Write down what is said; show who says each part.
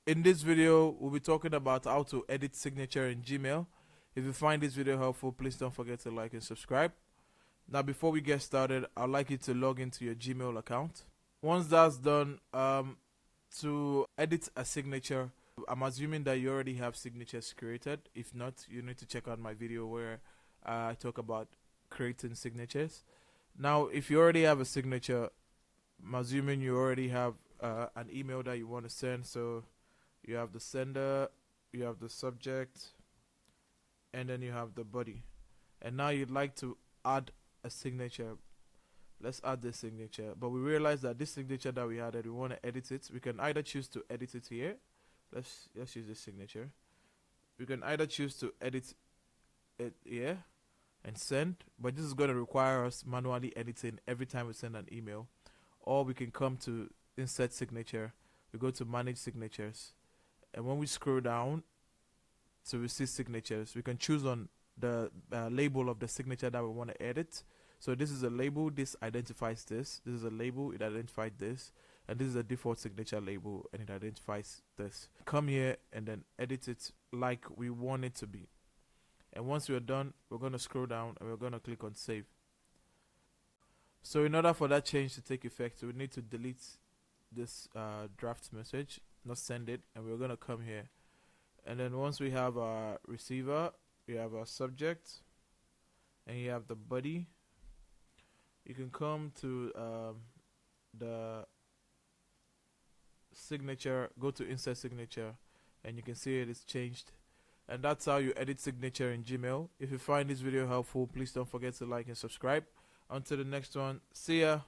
Speaker 1: In this video, we'll be talking about how to edit signature in Gmail. If you find this video helpful, please don't forget to like and subscribe. Now, before we get started, I'd like you to log into your Gmail account. Once that's done, to edit a signature, I'm assuming that you already have signatures created. If not, you need to check out my video where I talk about creating signatures. Now, if you already have a signature, I'm assuming you already have an email that you want to send. So you have the sender, you have the subject, and then you have the body. And now you'd like to add a signature. Let's add this signature. But we realize that this signature that we added, we want to edit it. We can either choose to edit it here. Let's use this signature. We can either choose to edit it here and send, but this is going to require us manually editing every time we send an email. Or we can come to insert signature. We go to manage signatures, and when we scroll down to receive signatures, we can choose on the label of the signature that we want to edit. So this is a label, this identifies this. This is a label, it identifies this. And this is a default signature label, and it identifies this. Come here and then edit it like we want it to be. And once we're done, we're going to scroll down and we're going to click on save. So in order for that change to take effect, we need to delete this draft message, not send it, and we're going to come here. And then once we have our receiver, we have our subject, and you have the body. You can come to the signature, go to insert signature, and you can see it is changed. And that's how you edit signature in Gmail. If you find this video helpful, please don't forget to like and subscribe. Until the next one, see ya.